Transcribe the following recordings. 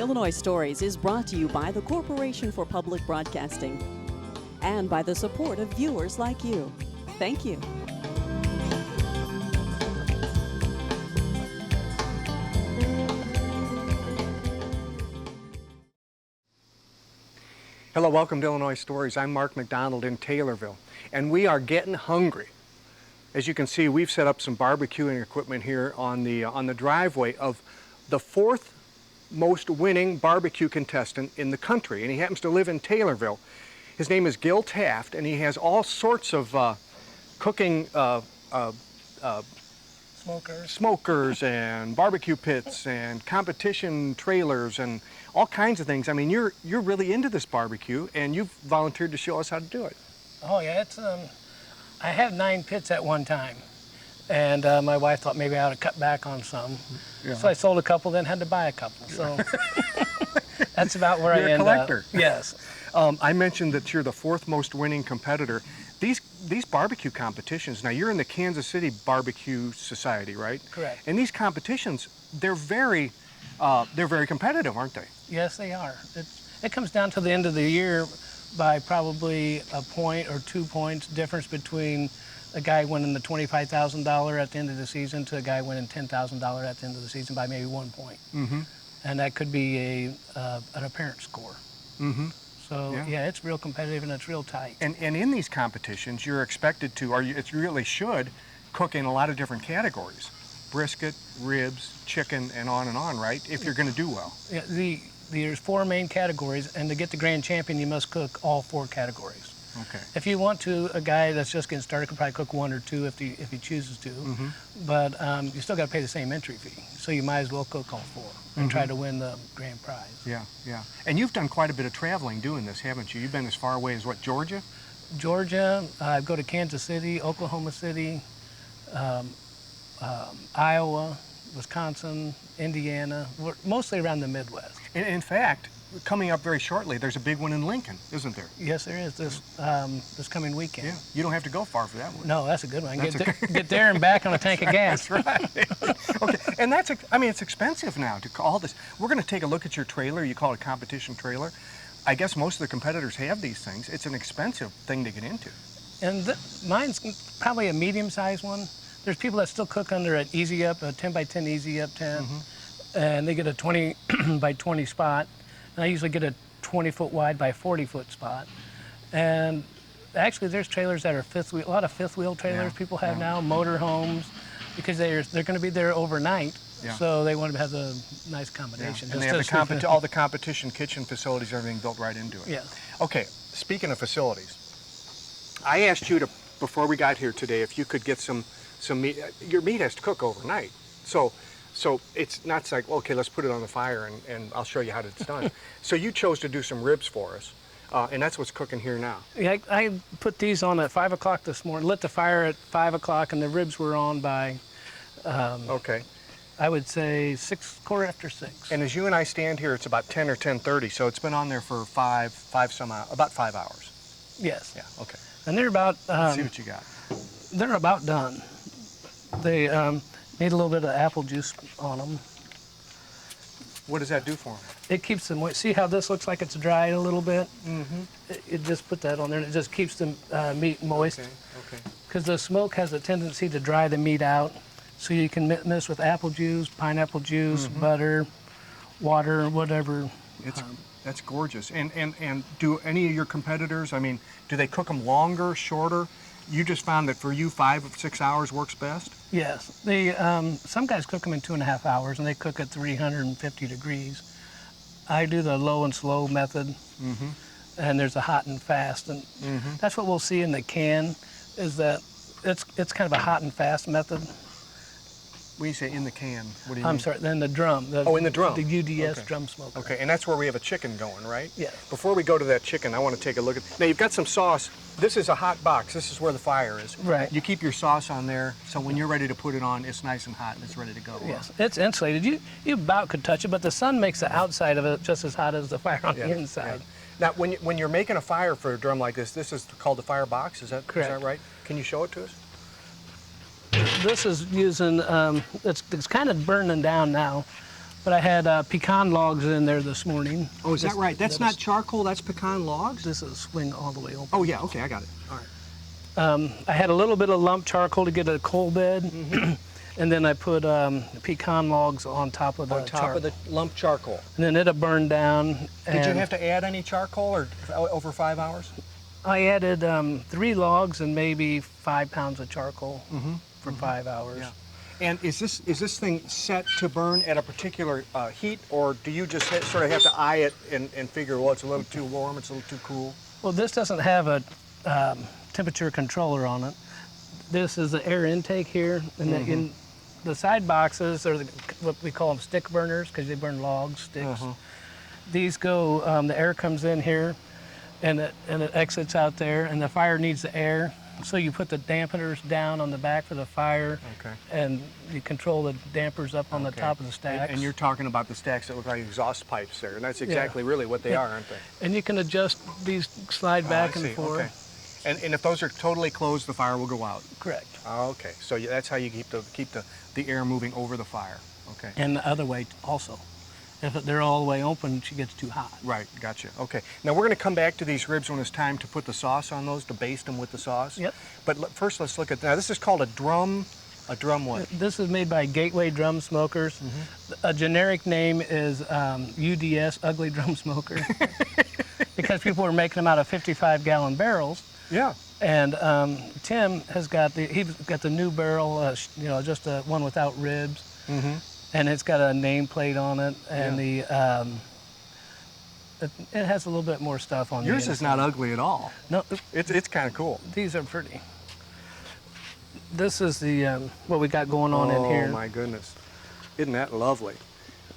Illinois Stories is brought to you by the Corporation for Public Broadcasting and by the support of viewers like you. Thank you. Hello, welcome to Illinois Stories. I'm Mark McDonald in Taylorville, and we are getting hungry. As you can see, we've set up some barbecuing equipment here on the driveway of the fourth most winning barbecue contestant in the country, and he happens to live in Taylorville. His name is Gil Taft, and he has all sorts of cooking smokers and barbecue pits and competition trailers and all kinds of things. I mean, you're really into this barbecue, and you've volunteered to show us how to do it. Oh yeah, it's I had 9 pits at one time, and my wife thought maybe I ought to cut back on some. Yeah. So I sold a couple, then had to buy a couple. So that's about where I end up. You're a collector. Yes. I mentioned that you're the 4th most winning competitor. These barbecue competitions, now you're in the Kansas City Barbecue Society, right? Correct. And these competitions, they're very competitive, aren't they? Yes, they are. It comes down to the end of the year by probably a point or 2 points difference between a guy winning the $25,000 at the end of the season to a guy winning $10,000 at the end of the season by maybe 1 point. Mm-hmm. And that could be an apparent score. Mm-hmm. So yeah, it's real competitive and it's real tight. And in these competitions, you're expected to, or you really should, cook in a lot of different categories: brisket, ribs, chicken, and on, right? If you're going to do well. Yeah, there's 4 main categories, and to get the grand champion, you must cook all 4 categories. Okay. If you want to, a guy that's just getting started can probably cook 1 or 2 if he chooses to. Mm-hmm. But you still got to pay the same entry fee, so you might as well cook all 4 and try to win the grand prize. Yeah, yeah. And you've done quite a bit of traveling doing this, haven't you? You've been as far away as what, Georgia? Georgia. I go to Kansas City, Oklahoma City, Iowa, Wisconsin, Indiana, mostly around the Midwest. In fact, coming up very shortly, there's a big one in Lincoln, isn't there? Yes, there is, this coming weekend. Yeah, you don't have to go far for that one. No, that's a good one. Get there and back on a tank of gas. That's right. Okay, and it's expensive now to call this. We're going to take a look at your trailer. You call it a competition trailer. I guess most of the competitors have these things. It's an expensive thing to get into. And mine's probably a medium-sized one. There's people that still cook under an easy up, a 10 by 10 easy up tent, and they get a 20 by 20 spot. And I usually get a 20-foot wide by 40-foot spot. And actually, there's trailers that are fifth wheel, a lot of fifth wheel trailers people have now, motor homes, because they're going to be there overnight. Yeah. So they want to have a nice combination. Yeah. And they have all the competition kitchen facilities, everything built right into it. Yeah. Okay, speaking of facilities, I asked you before we got here today, if you could get some meat. Your meat has to cook overnight. So it's not like, okay, let's put it on the fire and I'll show you how it's done. So you chose to do some ribs for us, and that's what's cooking here now. Yeah, I put these on at 5 o'clock this morning, lit the fire at 5 o'clock, and the ribs were on by, I would say quarter after 6. And as you and I stand here, it's about 10 or 10:30, so it's been on there for about 5 hours. Yes. Yeah, okay. And they're about... Let's see what you got. They're about done. They need a little bit of apple juice on them. What does that do for them? It keeps them moist. See how this looks like it's dried a little bit? Mm-hmm. It just put that on there, and it just keeps the meat moist. Okay. Because the smoke has a tendency to dry the meat out. So you can mix with apple juice, pineapple juice, butter, water, whatever. That's gorgeous. And do any of your competitors, I mean, do they cook them longer, shorter? You just found that for you 5 or 6 hours works best? Yes. Some guys cook them in 2.5 hours, and they cook at 350 degrees. I do the low and slow method, and there's a hot and fast, and that's what we'll see in the can, is that it's kind of a hot and fast method. When you say in the can, what do you mean? I'm sorry, then the drum. In the drum. The UDS drum smoker. Okay, and that's where we have a chicken going, right? Yeah. Before we go to that chicken, I want to take a look at... Now, you've got some sauce. This is a hot box. This is where the fire is. Right. You keep your sauce on there, so when you're ready to put it on, it's nice and hot and it's ready to go. Yes, it's insulated. You about could touch it, but the sun makes the outside of it just as hot as the fire on the inside. Yeah. Now, when you're making a fire for a drum like this is called the Firebox, is that right? Can you show it to us? This is using, it's kind of burning down now, But I had pecan logs in there this morning. Oh, is that right? That's not charcoal, that's pecan logs? This is swing all the way open. Oh, yeah, okay, I got it. All right. I had a little bit of lump charcoal to get a coal bed, and then I put pecan logs on top of the On top of the lump charcoal. And then it'll burn down. Did you have to add any charcoal or over 5 hours? I added 3 logs and maybe 5 pounds of charcoal for 5 hours. Yeah. And is this thing set to burn at a particular heat, or do you just sort of have to eye it and figure, well, it's a little too warm, it's a little too cool? Well, this doesn't have a temperature controller on it. This is the air intake here, and the side boxes are what we call them stick burners because they burn logs, sticks. These go, the air comes in here, and it exits out there, and the fire needs the air. So you put the dampeners down on the back for the fire, and you control the dampers up on the top of the stacks. And you're talking about the stacks that look like exhaust pipes there, and that's exactly really what they are, aren't they? And you can adjust these, slide back and forth. Okay. And if those are totally closed, the fire will go out. Correct. Okay, so that's how you keep the air moving over the fire. Okay. And the other way also. If they're all the way open, she gets too hot. Right, gotcha. Okay. Now we're going to come back to these ribs when it's time to put the sauce on those, to baste them with the sauce. Yep. But first let's look at, now this is called a drum what? This is made by Gateway Drum Smokers. A generic name is UDS, Ugly Drum Smoker, because people were making them out of 55-gallon barrels. Yeah. And Tim has got the new barrel, just a one without ribs. And it's got a nameplate on it, and it has a little bit more stuff on it. Yours is not ugly at all. No, it's kind of cool. These are pretty. This is the what we got going on in here. Oh my goodness, isn't that lovely?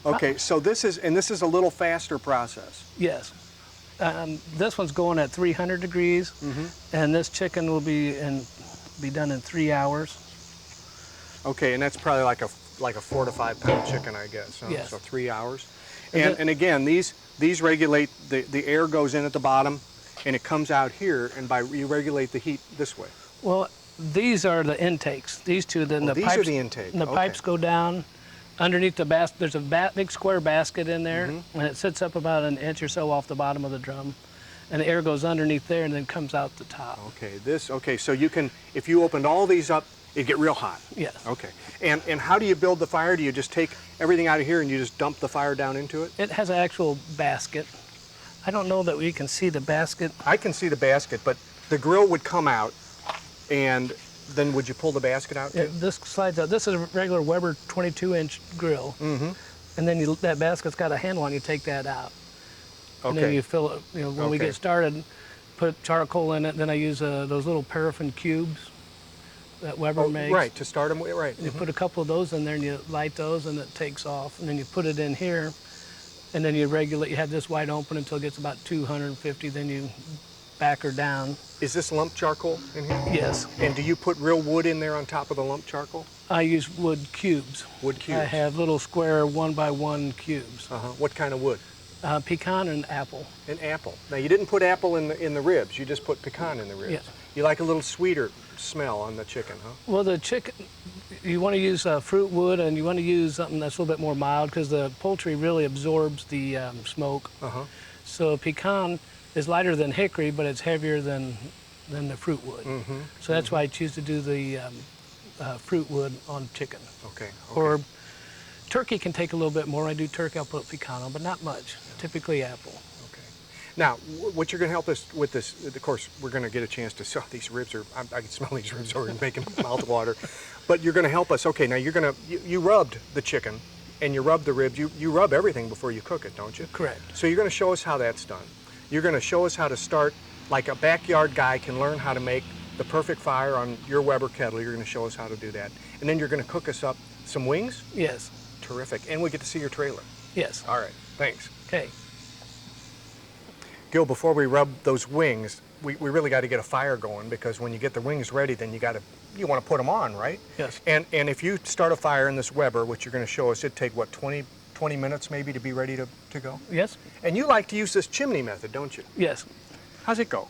Okay, so this is a little faster process. Yes, this one's going at 300 degrees, and this chicken will be done in 3 hours. Okay, and that's probably like a 4 to 5 pound chicken, I guess. Huh? Yes. So 3 hours. And again, these regulate, the air goes in at the bottom and it comes out here, and you regulate the heat this way. Well, these are the intakes. These two, then the these pipes. Are the intake. And the pipes go down underneath the basket. There's a big square basket in there, and it sits up about an inch or so off the bottom of the drum. And the air goes underneath there and then comes out the top. Okay, so you can, if you opened all these up, it'd get real hot. Yes. Okay. And how do you build the fire? Do you just take everything out of here and you just dump the fire down into it? It has an actual basket. I don't know that we can see the basket. I can see the basket, but the grill would come out, and then would you pull the basket out too? This slides out. This is a regular Weber 22-inch grill. And then that basket's got a handle on. You take that out. Okay. And then you fill it. When we get started, put charcoal in it. Then I use those little paraffin cubes that Weber makes. Right, to start them with, right. You put a couple of those in there and you light those and it takes off. And then you put it in here and then you regulate, you have this wide open until it gets about 250, then you back her down. Is this lump charcoal in here? Yes. And do you put real wood in there on top of the lump charcoal? I use wood cubes. Wood cubes? I have little square 1x1 cubes. What kind of wood? Pecan and apple. An apple. Now you didn't put apple in the ribs, you just put pecan in the ribs. Yeah. You like a little sweeter smell on the chicken, huh? Well, the chicken, you want to use fruit wood, and you want to use something that's a little bit more mild because the poultry really absorbs the smoke. So pecan is lighter than hickory, but it's heavier than the fruit wood. So that's why I choose to do the fruit wood on chicken. Okay. Or turkey can take a little bit more. I do turkey, I'll put pecan on, but not much. Typically apple. Okay. Now, what you're going to help us with this, of course, we're going to get a chance to sell these ribs, I can smell these ribs already making mouth water. But you're going to help us. Okay, now you rubbed the chicken and you rubbed the ribs. You rub everything before you cook it, don't you? Correct. So you're going to show us how that's done. You're going to show us how to start, like a backyard guy can learn how to make the perfect fire on your Weber kettle. You're going to show us how to do that. And then you're going to cook us up some wings? Yes. Terrific. And we get to see your trailer. Yes. All right. Thanks. Okay. Gil, before we rub those wings, we really got to get a fire going, because when you get the wings ready, then you want to put them on, right? Yes. And if you start a fire in this Weber, which you're going to show us, it'd take, what, 20 minutes maybe to be ready to go? Yes. And you like to use this chimney method, don't you? Yes. How's it go?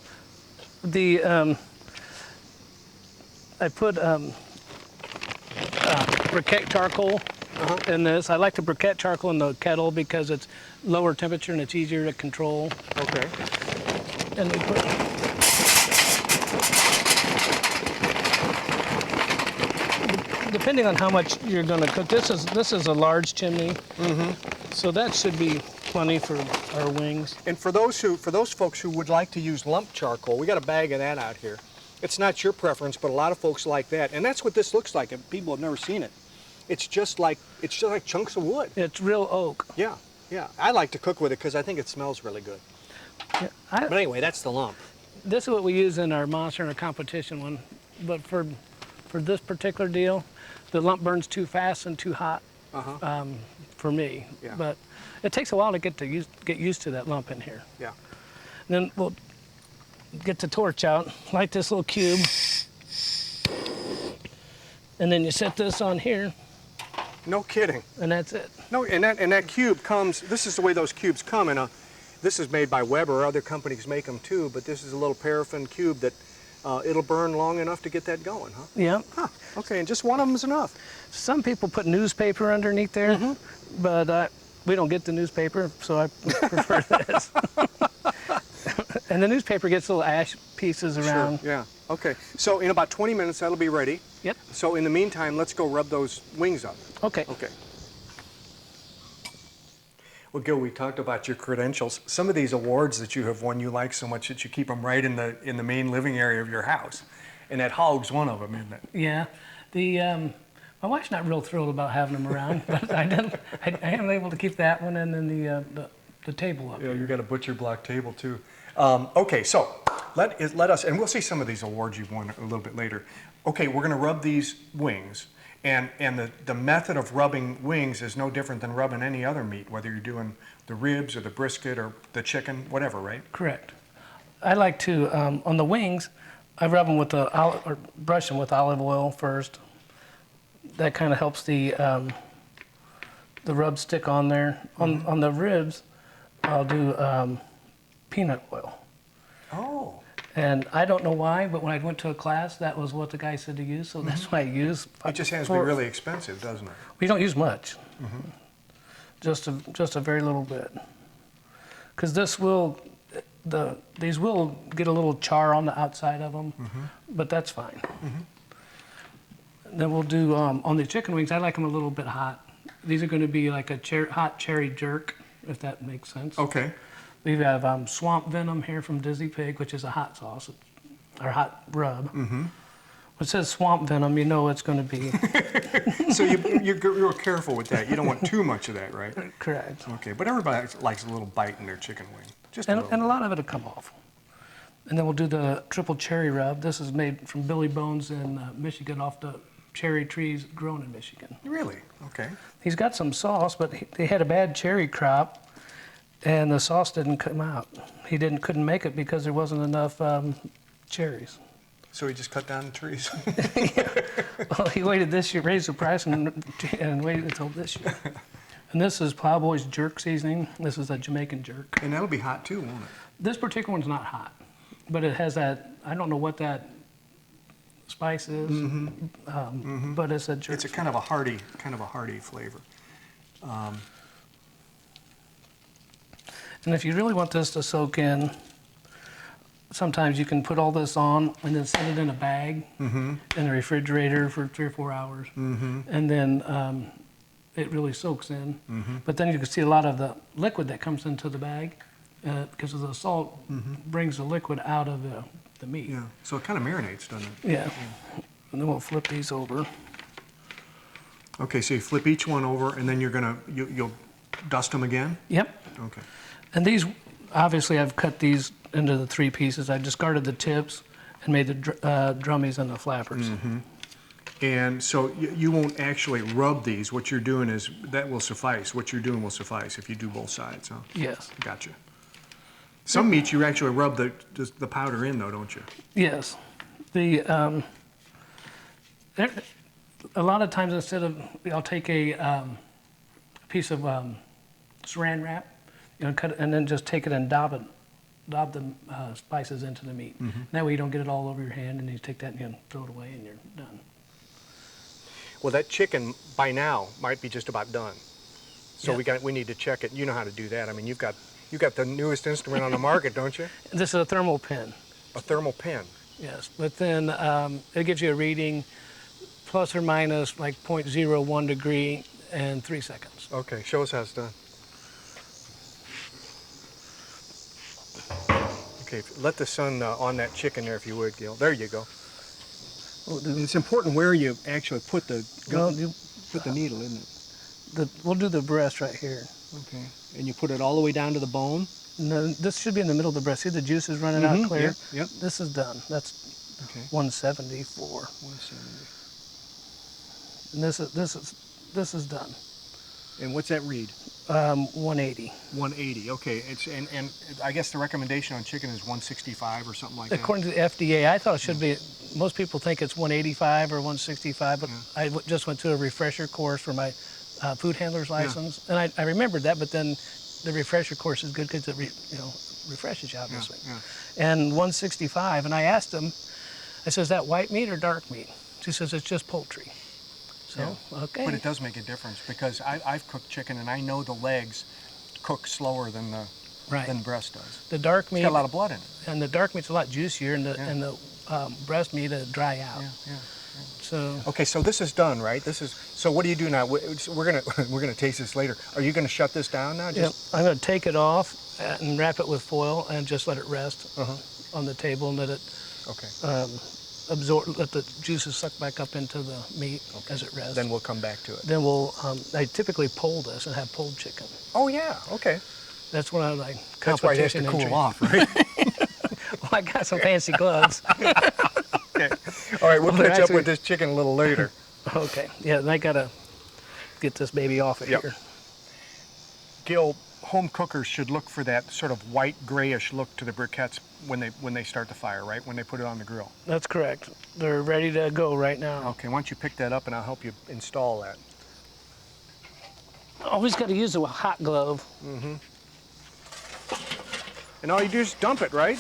I put briquette charcoal in this. I like the briquette charcoal in the kettle because it's lower temperature and it's easier to control. Okay. And we put depending on how much you're going to cook. This is a large chimney, so that should be plenty for our wings. And for those folks who would like to use lump charcoal, we got a bag of that out here. It's not your preference, but a lot of folks like that, and that's what this looks like. If people have never seen it, it's just like chunks of wood. It's real oak. Yeah, yeah. I like to cook with it because I think it smells really good. Yeah, But anyway, that's the lump. this is what we use in our monster and our competition one, but for this particular deal, the lump burns too fast and too hot for me. Yeah. But it takes a while to get used to that lump in here. Yeah. And then we'll get the torch out, light this little cube, and then you set this on here, No kidding. and that's it. No, and that cube comes. This is the way those cubes come. And this is made by Weber. Other companies make them too. But this is a little paraffin cube that it'll burn long enough to get that going, huh? Yeah. Huh. Okay, and just one of them is enough. Some people put newspaper underneath there, but we don't get the newspaper, so I prefer this. And the newspaper gets little ash pieces around. Sure. Yeah. Okay. So in about 20 minutes, that'll be ready. Yep. So in the meantime, let's go rub those wings up. Okay. Okay. Well, Gil, we talked about your credentials. Some of these awards that you have won, you like so much that you keep them right in the main living area of your house, and that hog's one of them, isn't it? Yeah. The my wife's not real thrilled about having them around, but I am able to keep that one and then the table up. Yeah, you got a butcher block table too. Okay, so let us, and we'll see some of these awards you've won a little bit later. Okay, we're going to rub these wings, and the method of rubbing wings is no different than rubbing any other meat, whether you're doing the ribs or the brisket or the chicken, whatever, right? Correct. I like to on the wings, I rub them with or brush them with olive oil first. That kind of helps the rub stick on there. On the ribs, I'll do peanut oil. Oh. And I don't know why, but when I went to a class, that was what the guy said to use, so that's what I use. It just has to be really expensive, doesn't it? We don't use much, just a very little bit, because these will get a little char on the outside of them, but that's fine. Then we'll do on the chicken wings. I like them a little bit hot. These are going to be like a hot cherry jerk, if that makes sense. Okay. We have swamp venom here from Dizzy Pig, which is a hot sauce, or hot rub. When it says swamp venom, you know it's going to be. So you're careful with that. You don't want too much of that, right? Correct. Okay, but everybody likes a little bite in their chicken wing. Just a And little. a lot of it will come off. And then we'll do the triple cherry rub. This is made from Billy Bones in Michigan, off the cherry trees grown in Michigan. Really? Okay. He's got some sauce, but they had a bad cherry crop, and the sauce didn't come out. He couldn't make it because there wasn't enough cherries. So he just cut down the trees. Well, he waited this year, raised the price, and waited until this year. And this is Plowboy's jerk seasoning. This is a Jamaican jerk. And that'll be hot too, won't it? This particular one's not hot, but it has that, I don't know what that spice is, but it's a jerk. It's a kind of a hearty flavor. And if you really want this to soak in, sometimes you can put all this on and then set it in a bag in the refrigerator for 3 or 4 hours. And then it really soaks in. But then you can see a lot of the liquid that comes into the bag because of the salt brings the liquid out of the meat. Yeah. So it kind of marinates, doesn't it? Yeah. And then we'll flip these over. Okay, so you flip each one over, and then you'll dust them again? Yep. Okay. And these, obviously I've cut these into the 3 pieces. I discarded the tips and made the drummies and the flappers. And so you won't actually rub these. What you're doing is, that will suffice. What you're doing will suffice if you do both sides, huh? Yes. Gotcha. Some meats you actually rub the powder in, though, don't you? Yes. A lot of times I'll take a piece of saran wrap, cut it, and then just take it and dab the spices into the meat. That way you don't get it all over your hand, and you take that and you throw it away and you're done. Well, that chicken by now might be just about done. So Yeah. we need to check it. You know how to do that. I mean, you've got the newest instrument on the market, don't you? This is a thermal pen. A thermal pen. Yes, but then it gives you a reading plus or minus like 0.01 degree and 3 seconds. Okay, show us how it's done. Okay, let the sun on that chicken there if you would, Gil. There you go. It's important where you actually put the needle, isn't it? We'll do the breast right here. Okay. And you put it all the way down to the bone? No, this should be in the middle of the breast. See the juice is running out clear? Yep. This is done. That's Okay. 174. 170. And this is done. And what's that read? 180. 180. Okay. And I guess the recommendation on chicken is 165 or something like that. According to the FDA, I thought it should be. Most people think it's 185 or 165, but I just went to a refresher course for my food handler's license, and I remembered that. But then the refresher course is good because it refreshes you, obviously. And 165, and I asked him, I said, is that white meat or dark meat? She says, it's just poultry. So, okay. But it does make a difference because I've cooked chicken and I know the legs cook slower than the breast does. The dark meat. It's got a lot of blood in it. And the dark meat's a lot juicier, and the breast meat dry out. Yeah. So. Okay, so this is done, right? So what do you do now? We're gonna taste this later. Are you gonna shut this down now? I'm gonna take it off and wrap it with foil and just let it rest on the table and let it absorb, let the juices suck back up into the meat as it rests. Then we'll come back to it. Then I typically pull this and have pulled chicken. Oh yeah, okay. That's when I like That's why it has to competition cool entry. off, right? Well, I got some fancy gloves. Okay. All right, we'll catch up with this chicken a little later. Okay. Yeah, and I gotta get this baby off of here. Gil, home cookers should look for that sort of white grayish look to the briquettes when they start the fire, right? When they put it on the grill. That's correct. They're ready to go right now. Okay, why don't you pick that up and I'll help you install that. Always got to use a hot glove. And all you do is dump it, right?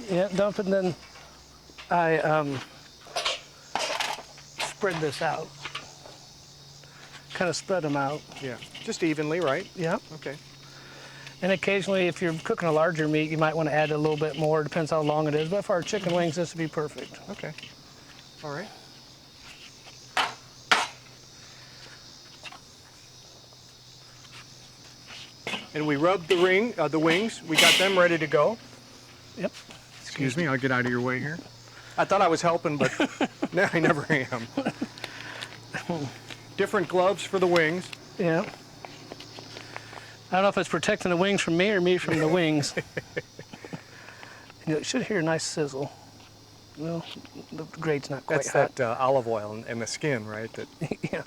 Yeah, dump it, and then I spread this out. Kind of spread them out. Yeah, just evenly, right? Yeah. Okay. And occasionally, if you're cooking a larger meat, you might want to add a little bit more. Depends how long it is. But for our chicken wings, this would be perfect. Okay. All right. And we rubbed the wings. We got them ready to go. Yep. Excuse me, I'll get out of your way here. I thought I was helping, but now I never am. Different gloves for the wings. Yeah. I don't know if it's protecting the wings from me or me from the wings. You should hear a nice sizzle. Well, the grate's not quite That's hot. that olive oil and the skin, right? That. Yeah.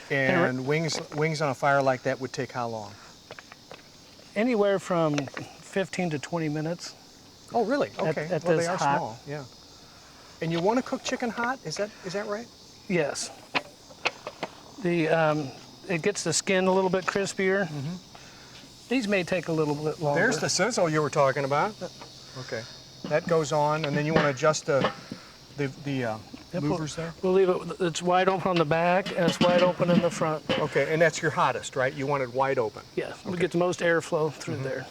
And wings on a fire like that would take how long? Anywhere from 15 to 20 minutes. Oh, really? Okay. At Well, this they are hot. small. Yeah. And you want to cook chicken hot? Is that right? Yes. It gets the skin a little bit crispier. These may take a little bit longer. There's the sizzle you were talking about. Okay. That goes on, and then you want to adjust the louvers there? We'll leave it, it's wide open on the back and it's wide open in the front. Okay, and that's your hottest, right? You want it wide open. Yeah, we get the most airflow through there.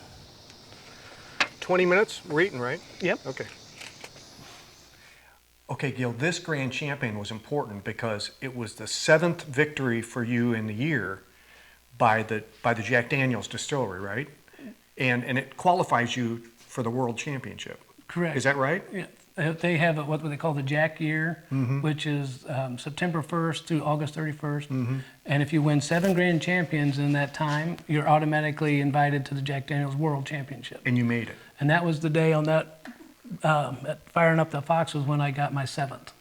20 minutes, we're eating, right? Yep. Okay. Okay, Gil, this Grand Champion was important because it was the 7th victory for you in the year by the Jack Daniel's distillery, right? And it qualifies you for the World Championship. Correct. Is that right? Yeah. They have what they call the Jack year, which is September 1st through August 31st. And if you win 7 Grand Champions in that time, you're automatically invited to the Jack Daniel's World Championship. And you made it. And that was the day on that, at Firing Up the Fox was when I got my 7th.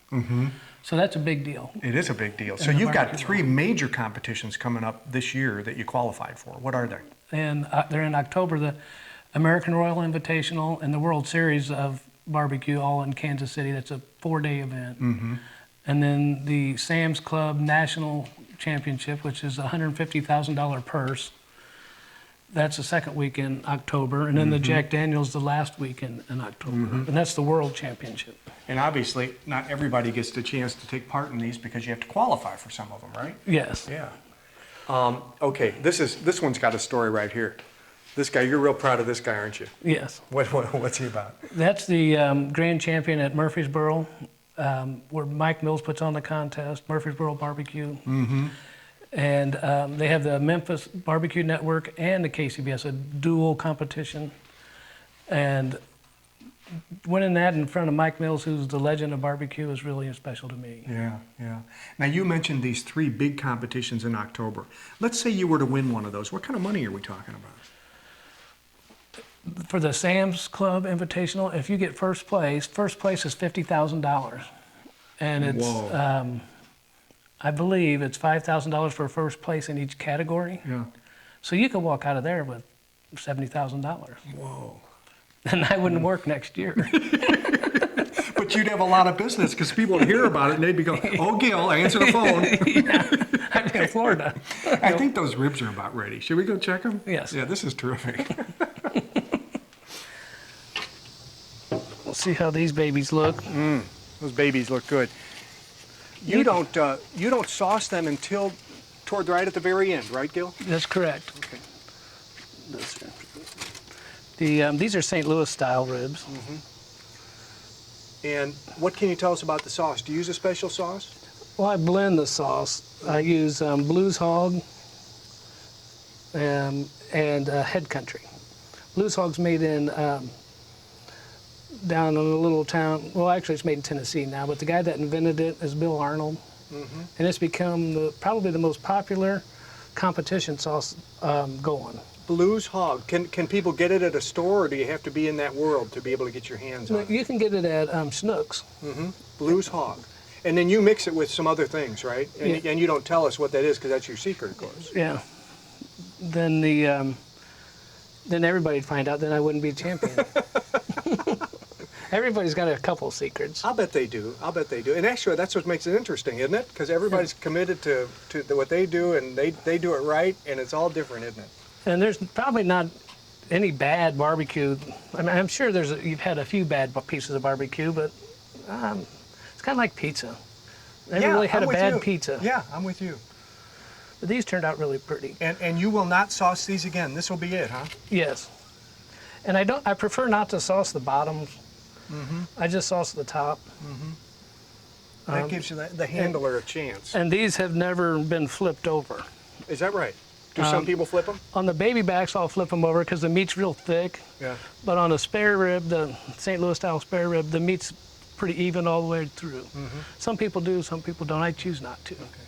So that's a big deal. It is a big deal. So you've got 3 major competitions coming up this year that you qualified for. What are they? And they're in October, the American Royal Invitational and the World Series of Barbecue, all in Kansas City. That's a 4-day event. And then the Sam's Club National Championship, which is a $150,000 purse. That's the second week in October, and then the Jack Daniels the last week in October, and that's the World Championship. And obviously, not everybody gets the chance to take part in these because you have to qualify for some of them, right? Yes. Yeah. Okay, this one's got a story right here. This guy, you're real proud of this guy, aren't you? Yes. What's he about? That's the grand champion at Murfreesboro, where Mike Mills puts on the contest, Murfreesboro Barbecue. And they have the Memphis Barbecue Network and the KCBS, a dual competition. And winning that in front of Mike Mills, who's the legend of barbecue, is really special to me. Yeah, yeah. Now, you mentioned these 3 big competitions in October. Let's say you were to win one of those. What kind of money are we talking about? For the Sam's Club Invitational, if you get first place is $50,000. And it's, I believe it's $5,000 for first place in each category. Yeah. So you could walk out of there with $70,000. Whoa. And I wouldn't work next year. But you'd have a lot of business because people would hear about it and they'd be going, "Oh, Gil, answer the phone." Yeah, I'm in Florida. I think those ribs are about ready. Should we go check them? Yes. Yeah, this is terrific. We'll see how these babies look. Those babies look good. You don't sauce them until toward right at the very end, right, Gil? That's correct. Okay. These are St. Louis style ribs. And what can you tell us about the sauce? Do you use a special sauce? Well, I blend the sauce. I use Blues Hog and Head Country. Blues Hog's made in down in a little town. Well, actually, it's made in Tennessee now, but the guy that invented it is Bill Arnold, and it's become probably the most popular competition sauce going. Blues Hog. Can people get it at a store, or do you have to be in that world to be able to get your hands on it? You can get it at Schnucks. Blues Hog. And then you mix it with some other things, right? And, Yeah. and you don't tell us what that is because that's your secret, of course. Yeah. Then then everybody'd find out. Then I wouldn't be champion. Everybody's got a couple secrets. I'll bet they do. I'll bet they do. And actually, that's what makes it interesting, isn't it? Because everybody's committed to what they do, and they do it right, and it's all different, isn't it? And there's probably not any bad barbecue. I mean, I'm sure you've had a few bad pieces of barbecue, but it's kind of like pizza. Never really had a bad pizza. Yeah, I'm with you. But these turned out really pretty. And you will not sauce these again. This will be it, huh? Yes. And I prefer not to sauce the bottoms. I just sauce the top. That gives you the handler a chance. And these have never been flipped over. Is that right? Do some people flip them? On the baby backs, I'll flip them over because the meat's real thick. Yeah. But on a spare rib, the St. Louis style spare rib, the meat's pretty even all the way through. Some people do, some people don't. I choose not to. Okay.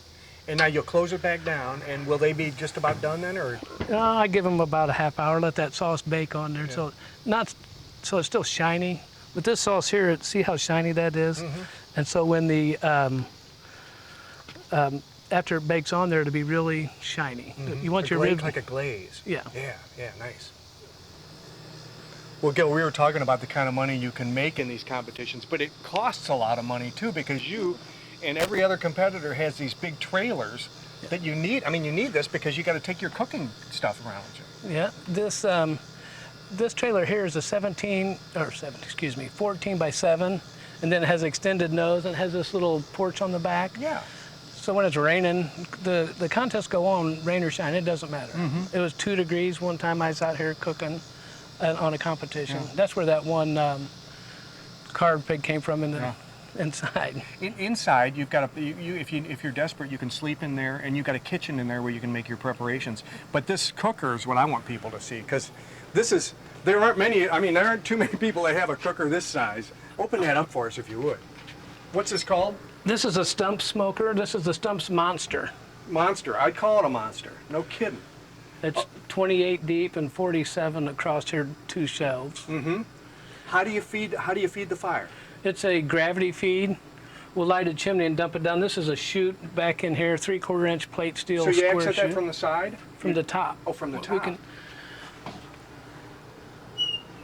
And now you'll close it back down, and will they be just about done then, or? I give them about a half hour, let that sauce bake on there, so it's still shiny. With this sauce here, see how shiny that is? And so when the after it bakes on there, it'll be really shiny. You want your ribs like a glaze. Yeah. Yeah, nice. Well, Gil, we were talking about the kind of money you can make in these competitions, but it costs a lot of money too, because you and every other competitor has these big trailers that you need. I mean, you need this because you got to take your cooking stuff around with you. Yeah, this trailer here is a 14 by 7, and then it has extended nose and has this little porch on the back. Yeah. So when it's raining, the contests go on, rain or shine, it doesn't matter. It was 2 degrees one time I was out here cooking on a competition. Yeah. That's where that one carved pig came from in the inside. Inside, you've got if you're desperate, you can sleep in there, and you've got a kitchen in there where you can make your preparations. But this cooker is what I want people to see, because there aren't too many people that have a cooker this size. Open that up for us if you would. What's this called? This is a stump smoker. This is the Stump's Monster. Monster. I'd call it a monster. No kidding. It's 28 deep and 47 across here, 2 shelves. How do you feed the fire? It's a gravity feed. We'll light a chimney and dump it down. This is a chute back in here, 3/4 inch plate steel So you square exit chute. that from the side? From the top. Oh, from the top.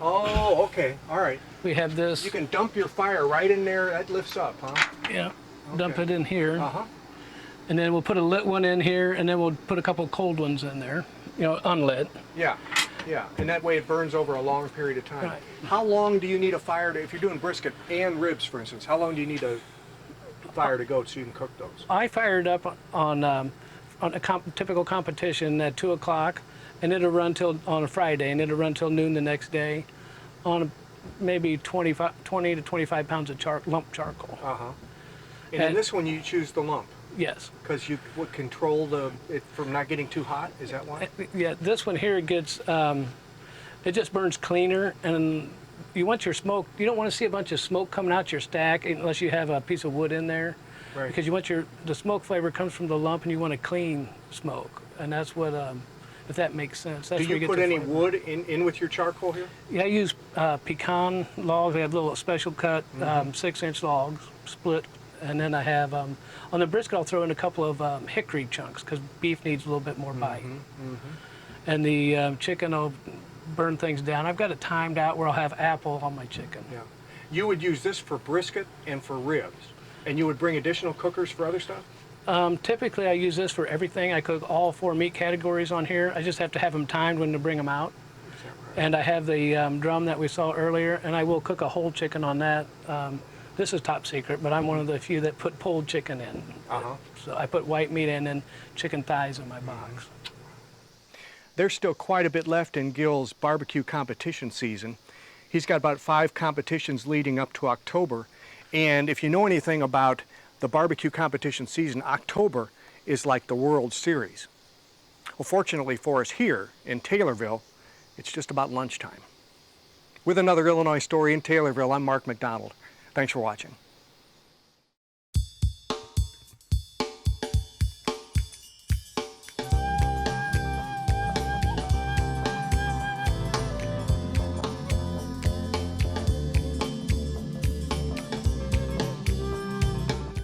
Oh, okay. All right. We have this. You can dump your fire right in there. That lifts up, huh? Yeah. Dump it in here. Uh-huh. And then we'll put a lit one in here, and then we'll put a couple cold ones in there. unlit. Yeah, yeah, and that way it burns over a long period of time. Right. How long do you need a fire to, if you're doing brisket and ribs, for instance, how long do you need a fire to go so you can cook those? I fired up on a typical competition at 2 o'clock, and it'll run till on a Friday, and it'll run till noon the next day, on maybe 20 to 25 pounds of lump charcoal. And in this one, you choose the lump Yes. because you would control it from not getting too hot. Is that why? Yeah, this one here gets, it just burns cleaner, and you want your smoke, you don't want to see a bunch of smoke coming out your stack unless you have a piece of wood in there. Right. Because you want the smoke flavor comes from the lump, and you want a clean smoke. And that's what, if that makes sense. That's Do where you get put the any flavor. wood in with your charcoal here? Yeah, I use pecan logs. I have little special cut 6-inch logs, split. And then I have, on the brisket, I'll throw in a couple of hickory chunks because beef needs a little bit more bite. And the chicken, I'll burn things down. I've got it timed out where I'll have apple on my chicken. Yeah. You would use this for brisket and for ribs, and you would bring additional cookers for other stuff? Typically, I use this for everything. I cook all 4 meat categories on here. I just have to have them timed when to bring them out. Is that right? And I have the drum that we saw earlier, and I will cook a whole chicken on that. This is top secret, but I'm one of the few that put pulled chicken in. So I put white meat in and chicken thighs in my box. There's still quite a bit left in Gil's barbecue competition season. He's got about 5 competitions leading up to October. And if you know anything about the barbecue competition season, October is like the World Series. Well, fortunately for us here in Taylorville, it's just about lunchtime. With another Illinois story in Taylorville, I'm Mark McDonald. Thanks for watching.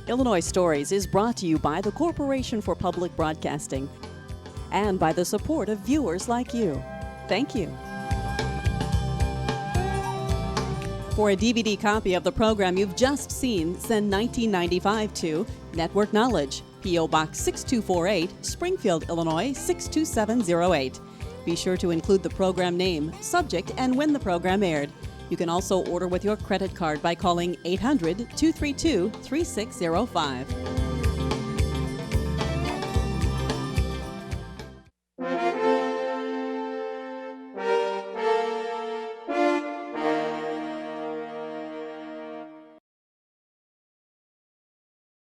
Illinois Stories is brought to you by the Corporation for Public Broadcasting and by the support of viewers like you. Thank you. For a DVD copy of the program you've just seen, send $19.95 to Network Knowledge, P.O. Box 6248, Springfield, Illinois 62708. Be sure to include the program name, subject, and when the program aired. You can also order with your credit card by calling 800-232-3605.